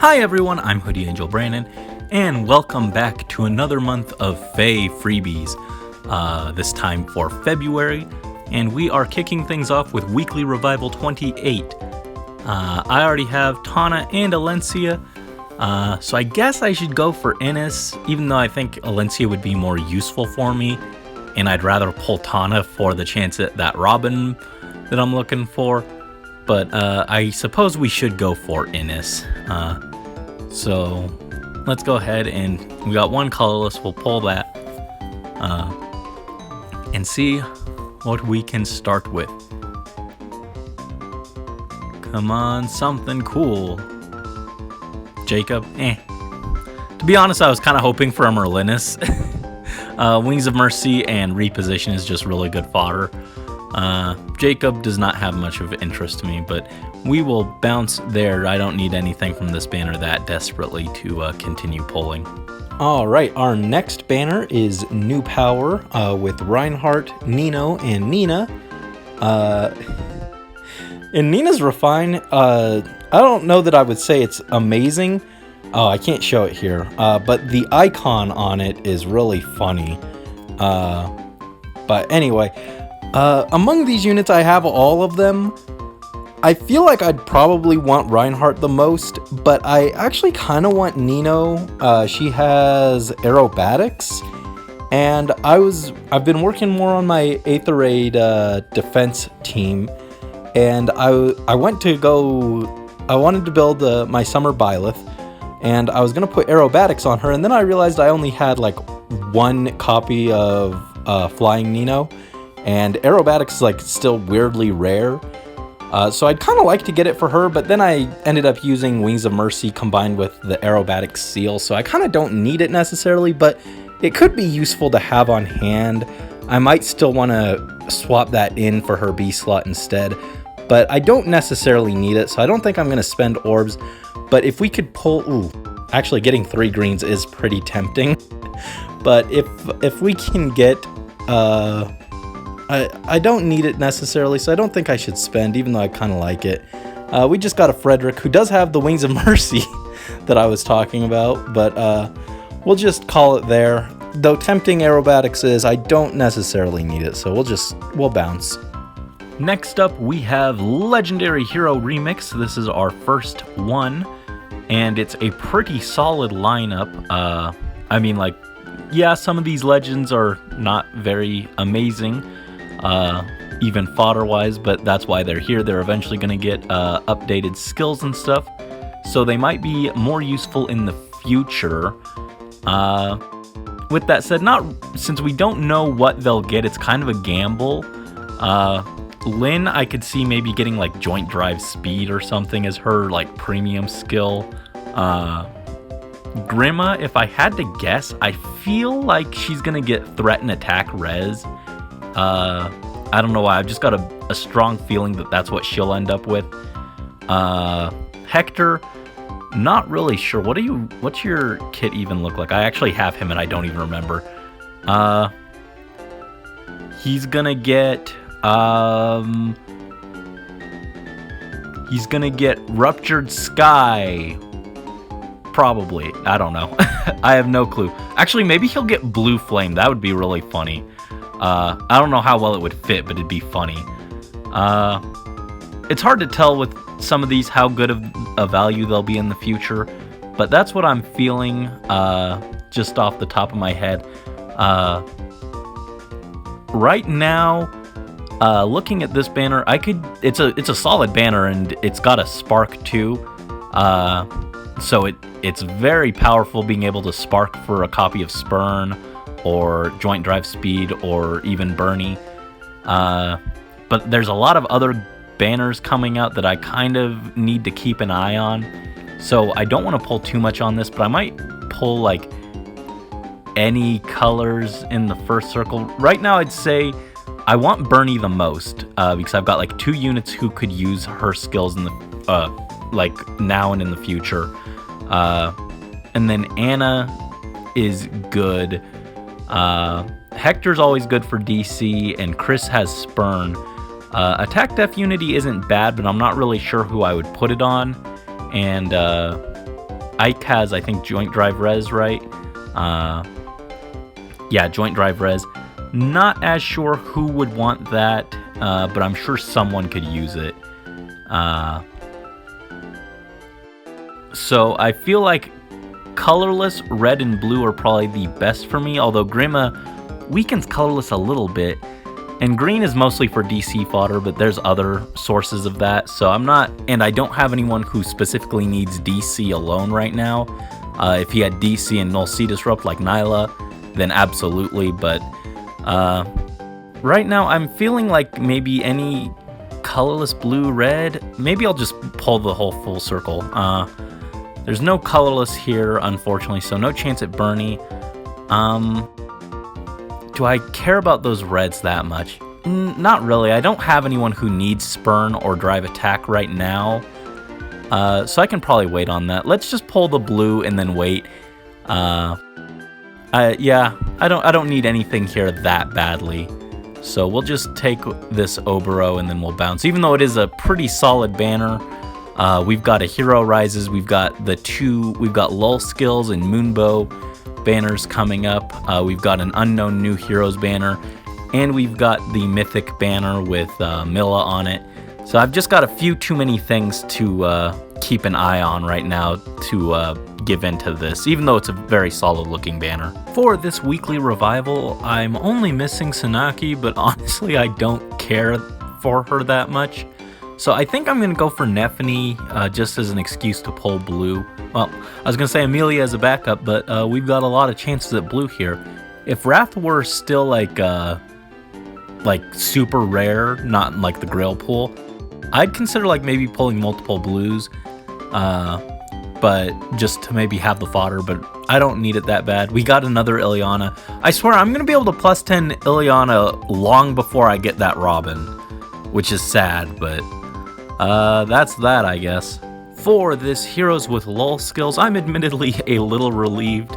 Hi everyone, I'm Hoodie Angel Brandon, and welcome back to another month of Feh Freebies, this time for February, and we are kicking things off with Weekly Revival 28. I already have Tana and Alencia, so I guess I should go for Innis, even though I think Alencia would be more useful for me, and I'd rather pull Tana for the chance at that Robin that I'm looking for. But I suppose we should go for Innis. So let's go ahead and we got one colorless. We'll pull that and see what we can start with. Come on, something cool. Jacob, To be honest, I was kind of hoping for a Merlinus. Wings of Mercy and Reposition is just really good fodder. Jacob does not have much of interest to me, but we will bounce there. I don't need anything from this banner that desperately to continue pulling. Alright, our next banner is New Power with Reinhardt, Nino, and Nina. And Nina's Refine, I don't know that I would say it's amazing. Oh, I can't show it here, but the icon on it is really funny. But anyway, among these units, I have all of them. I feel like I'd probably want Reinhardt the most, but I actually kind of want Nino. She has aerobatics, and I've been working more on my Aether Raid defense team, and I wanted to build my Summer Byleth, and I was gonna put aerobatics on her, and then I realized I only had like one copy of Flying Nino. And aerobatics is like still weirdly rare, so I'd kind of like to get it for her, but then I ended up using Wings of Mercy combined with the aerobatic seal, so I kind of don't need it necessarily, but it could be useful to have on hand. I might still want to swap that in for her B slot instead, but I don't necessarily need it, so I don't think I'm going to spend orbs. But if we could pull... actually getting 3 greens is pretty tempting, but if we can get... I don't need it necessarily, so I don't think I should spend, even though I kind of like it. We just got a Frederick, who does have the Wings of Mercy that I was talking about, but we'll just call it there. Though tempting aerobatics is, I don't necessarily need it, so we'll bounce. Next up, we have Legendary Hero Remix. This is our first one, and it's a pretty solid lineup. Yeah, some of these legends are not very amazing, even fodder-wise, but that's why they're here. They're eventually going to get updated skills and stuff, so they might be more useful in the future. With that said, since we don't know what they'll get, it's kind of a gamble. Lynn, I could see maybe getting like Joint Drive Speed or something as her like premium skill. Grimma, if I had to guess, I feel like she's gonna get Threat and Attack Res. I don't know why, I've just got a strong feeling that that's what she'll end up with. Hector, not really sure. What's your kit even look like? I actually have him and I don't even remember. He's gonna get Ruptured Sky. Probably. I don't know. I have no clue. Actually, maybe he'll get Blue Flame. That would be really funny. I don't know how well it would fit, but it'd be funny. It's hard to tell with some of these how good of a value they'll be in the future, but that's what I'm feeling just off the top of my head. Right now, looking at this banner, it's a solid banner, and it's got a spark too. So it's very powerful being able to spark for a copy of Spurn or Joint Drive Speed or even Bernie. But there's a lot of other banners coming out that I kind of need to keep an eye on. So I don't want to pull too much on this, but I might pull like any colors in the first circle. Right now I'd say I want Bernie the most because I've got like 2 units who could use her skills in the like now and in the future. And then Anna is good. Hector's always good for DC, and Chris has Spurn. Attack Def Unity isn't bad, but I'm not really sure who I would put it on. And Ike has, I think, Joint Drive Res, right? Yeah, Joint Drive Res. Not as sure who would want that, but I'm sure someone could use it. So I feel like colorless red and blue are probably the best for me, although Grima weakens colorless a little bit. And green is mostly for DC fodder, but there's other sources of that. So I'm not, and I don't have anyone who specifically needs DC alone right now. If he had DC and Null Sea Disrupt like Nyla, then absolutely. But right now I'm feeling like maybe any colorless blue, red, maybe I'll just pull the whole full circle. There's no colorless here, unfortunately, so no chance at Bernie. Do I care about those reds that much? Not really. I don't have anyone who needs Spurn or Drive Attack right now, so I can probably wait on that. Let's just pull the blue and then wait. Yeah, I don't need anything here that badly, so we'll just take this Obero and then we'll bounce. Even though it is a pretty solid banner, we've got a Hero Rises, we've got Lull Skills and Moonbow banners coming up. We've got an Unknown New Heroes banner, and we've got the Mythic banner with Milla on it. So I've just got a few too many things to keep an eye on right now to give into this, even though it's a very solid looking banner. For this weekly revival, I'm only missing Sanaki, but honestly I don't care for her that much. So I think I'm going to go for Nephany, just as an excuse to pull blue. Well, I was going to say Amelia as a backup, but we've got a lot of chances at blue here. If Wrath were still like super rare, not like the Grail pool, I'd consider like maybe pulling multiple blues, but just to maybe have the fodder, but I don't need it that bad. We got another Ileana. I swear I'm going to be able to plus 10 Ileana long before I get that Robin, which is sad, but that's that, I guess. For this Heroes with Lull Skills, I'm admittedly a little relieved.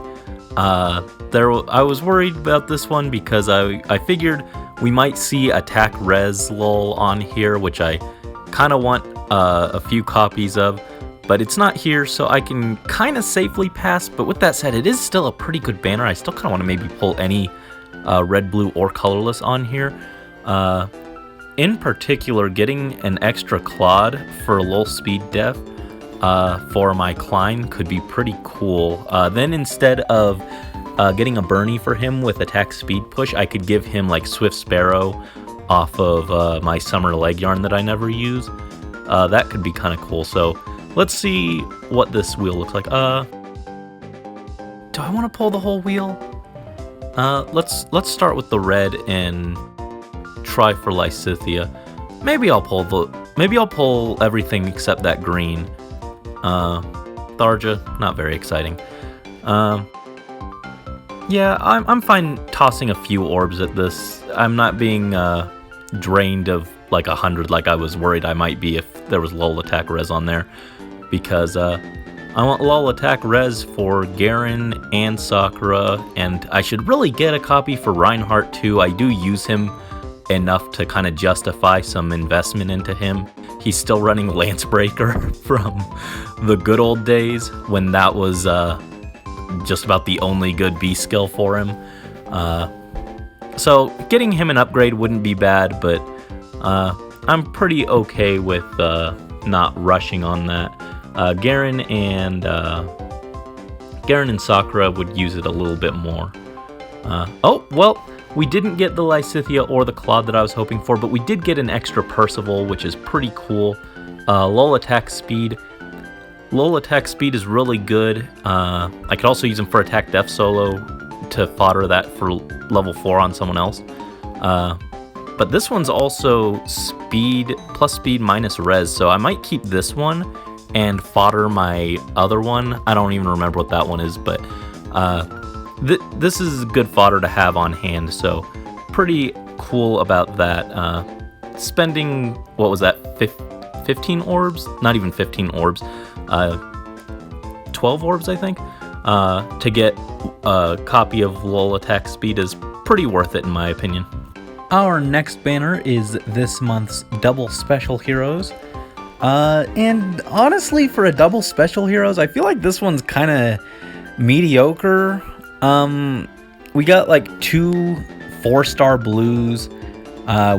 I was worried about this one because I figured we might see Attack Res Lull on here, which I kind of want a few copies of, but it's not here, so I can kind of safely pass. But with that said, it is still a pretty good banner. I still kind of want to maybe pull any red, blue, or colorless on here. In particular, getting an extra Claude for Lull Speed Def for my Klein could be pretty cool. Then instead of getting a Bernie for him with Attack Speed Push, I could give him like Swift Sparrow off of my Summer Leg Yarn that I never use. That could be kind of cool. So let's see what this wheel looks like. Do I want to pull the whole wheel? Let's start with the red and try for Lysithea. Maybe I'll pull everything except that green. Tharja, not very exciting. Yeah, I'm fine tossing a few orbs at this. I'm not being drained of like 100 like I was worried I might be if there was Lull Attack Res on there, because I want Lull Attack Res for Garen and Sakura, and I should really get a copy for Reinhardt too. I do use him enough to kind of justify some investment into him. He's still running Lancebreaker from the good old days when that was just about the only good B skill for him. So getting him an upgrade wouldn't be bad, but I'm pretty okay with not rushing on that. Garen and Sakura would use it a little bit more. Oh, well, we didn't get the Lysithea or the Claude that I was hoping for, but we did get an extra Percival, which is pretty cool. Lull Attack Speed. Lull Attack Speed is really good. I could also use him for Attack Def Solo to fodder that for level 4 on someone else. But this one's also speed plus speed minus res, so I might keep this one and fodder my other one. I don't even remember what that one is, but this is good fodder to have on hand, so pretty cool about that. Spending, what was that, 15 orbs? Not even 15 orbs. 12 orbs, I think, to get a copy of Lull Attack Speed is pretty worth it in my opinion. Our next banner is this month's Double Special Heroes. And honestly, for a double special heroes, I feel like this one's kind of mediocre. We got like 2 4-star blues.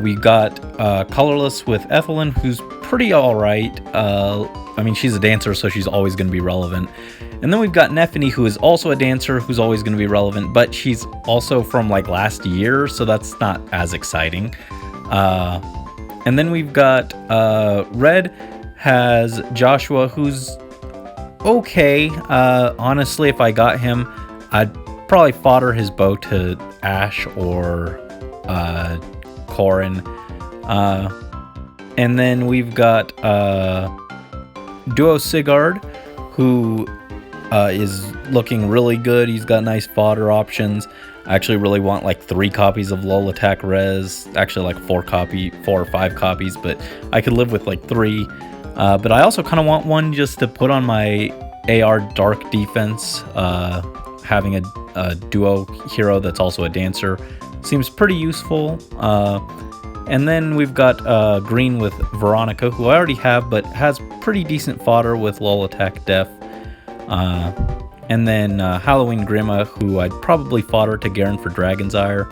We got Colorless with Ethelyn, who's pretty alright. I mean, she's a dancer, so she's always going to be relevant. And then we've got Nephany, who is also a dancer, who's always going to be relevant, but she's also from like last year, so that's not as exciting. And then we've got Red has Joshua, who's okay. Honestly, if I got him, I'd probably fodder his bow to Ash or Corin. And then we've got Duo Sigurd, who is looking really good. He's got nice fodder options. I actually really want like 3 copies of Lull Attack Res, actually like 4 or 5 copies, but I could live with like 3. But I also kind of want one just to put on my AR Dark Defense. Having a duo hero that's also a dancer seems pretty useful. And then we've got green with Veronica, who I already have, but has pretty decent fodder with Lull Attack Def. And then Halloween Grima, who I'd probably fodder to Garen for Dragon's Ire.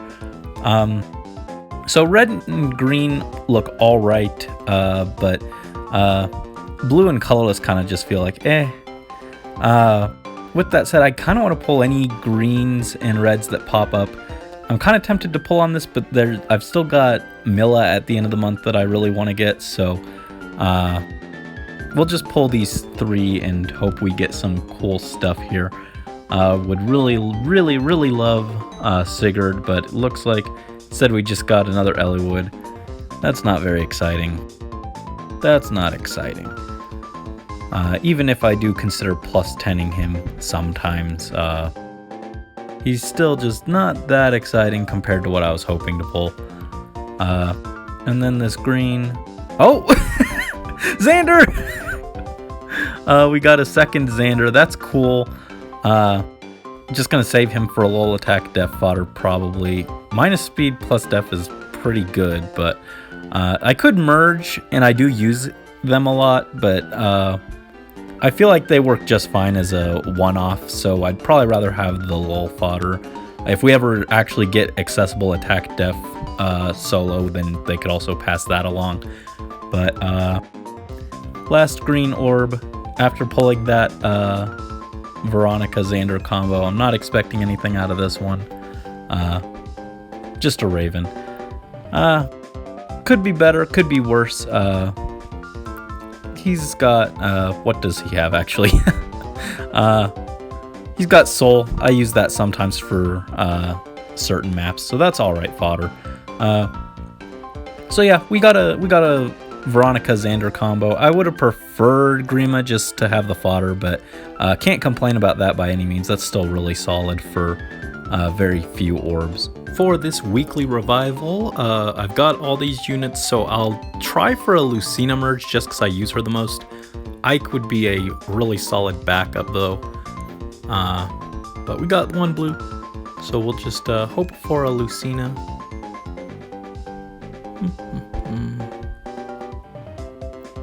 So red and green look alright, but blue and colorless kind of just feel like eh. With that said, I kind of want to pull any greens and reds that pop up. I'm kind of tempted to pull on this, but I've still got Milla at the end of the month that I really want to get, so we'll just pull these 3 and hope we get some cool stuff here. Would really, really, really love Sigurd, but it looks like instead we just got another Eliwood. That's not very exciting. That's not exciting. Even if I do consider plus 10ing him sometimes, he's still just not that exciting compared to what I was hoping to pull. And then this green... Oh! Xander! We got a second Xander. That's cool. Just gonna save him for a Lull Attack Def fodder, probably. Minus speed plus def is pretty good, but I could merge, and I do use them a lot, but I feel like they work just fine as a one-off, so I'd probably rather have the Lull fodder. If we ever actually get accessible attack def solo, then they could also pass that along. But last green orb, after pulling that Veronica Xander combo, I'm not expecting anything out of this one. Just a Raven. Could be better, could be worse. He's got, what does he have actually? He's got Soul. I use that sometimes for certain maps, so that's alright fodder. So yeah, we got a Veronica Xander combo. I would have preferred Grima just to have the fodder, but can't complain about that by any means. That's still really solid for very few orbs. For this weekly revival, I've got all these units, so I'll try for a Lucina merge just because I use her the most. Ike would be a really solid backup though. But we got one blue, so we'll just hope for a Lucina.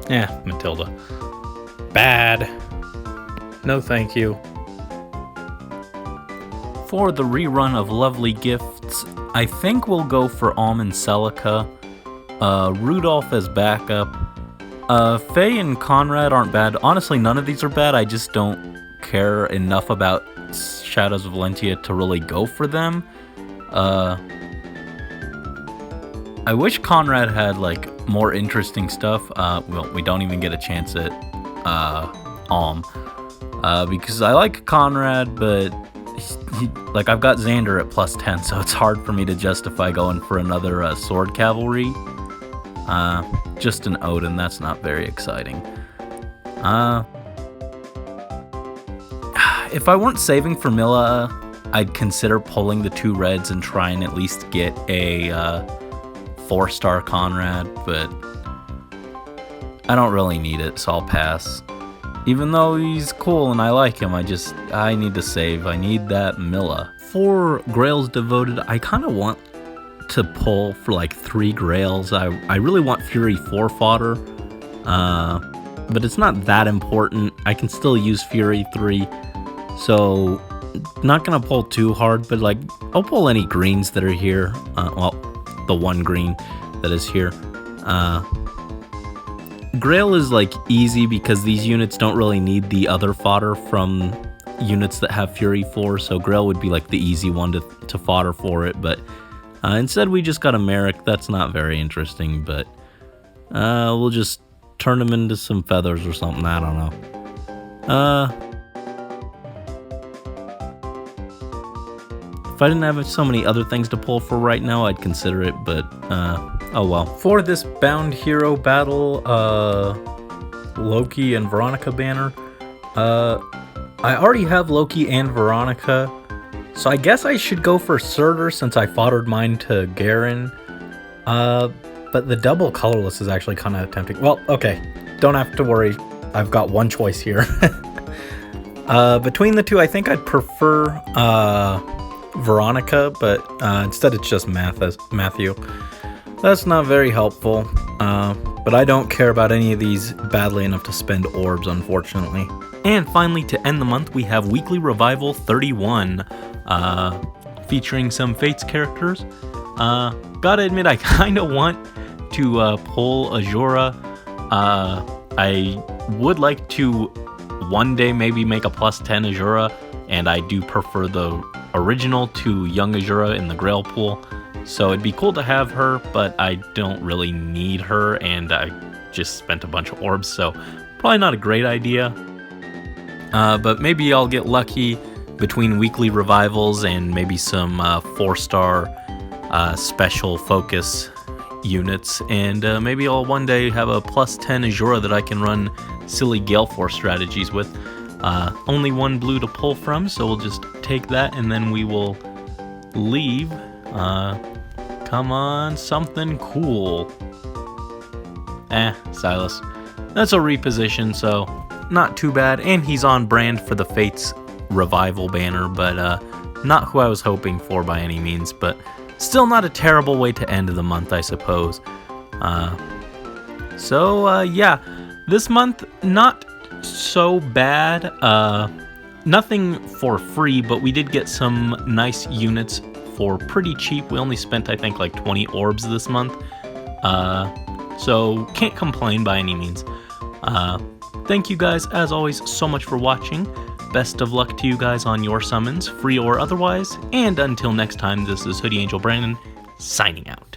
Yeah, Matilda. Bad. No thank you. For the rerun of Lovely Gifts, I think we'll go for Almond Celica, Rudolph as backup. Feh and Conrad aren't bad. Honestly, none of these are bad. I just don't care enough about Shadows of Valentia to really go for them. I wish Conrad had like more interesting stuff. Well, we don't even get a chance at Alm, because I like Conrad, but like I've got Xander at plus 10, so it's hard for me to justify going for another Sword Cavalry. Just an Odin, that's not very exciting. If I weren't saving for Milla, I'd consider pulling the 2 reds and try and at least get a 4-star Conrad, but I don't really need it, so I'll pass. Even though he's cool and I like him, I need to save. I need that Milla. For Grails Devoted, I kind of want to pull for like 3 Grails. I really want Fury 4 fodder. but it's not that important. I can still use Fury 3, so not gonna pull too hard, but like I'll pull any greens that are here. Well, the one green that is here. Grail is like easy because these units don't really need the other fodder from units that have Fury 4, so Grail would be like the easy one to fodder for it, but instead we just got a Merrick. That's not very interesting, but we'll just turn him into some feathers or something, I don't know. If I didn't have so many other things to pull for right now, I'd consider it, but oh well. For this Bound Hero battle, Loki and Veronica banner, I already have Loki and Veronica, so I guess I should go for Surtur since I foddered mine to Garen. But the double colorless is actually kind of tempting. Well, okay, don't have to worry. I've got one choice here. Between the two, I think I'd prefer Veronica, but instead it's just Matthew. That's not very helpful, but I don't care about any of these badly enough to spend orbs, unfortunately. And finally, to end the month, we have Weekly Revival 31, featuring some Fates characters. Gotta admit, I kind of want to pull Azura. I would like to one day maybe make a +10 Azura, and I do prefer the original to Young Azura in the Grail pool. So it'd be cool to have her, but I don't really need her, and I just spent a bunch of orbs, so probably not a great idea. But maybe I'll get lucky between weekly revivals and maybe some 4-star special focus units, and maybe I'll one day have a +10 Azura that I can run silly Gale Force strategies with. Only one blue to pull from, so we'll just take that and then we will leave. Come on, something cool. Silas. That's a reposition, so not too bad, and he's on brand for the Fates Revival banner, but not who I was hoping for by any means, but still not a terrible way to end the month, I suppose. Yeah, this month, not so bad. Nothing for free, but we did get some nice units for pretty cheap. We only spent, I think, like 20 orbs this month, so can't complain by any means. Thank you guys, as always, so much for watching. Best of luck to you guys on your summons, free or otherwise, and until next time, this is Hoodie Angel Brandon, signing out.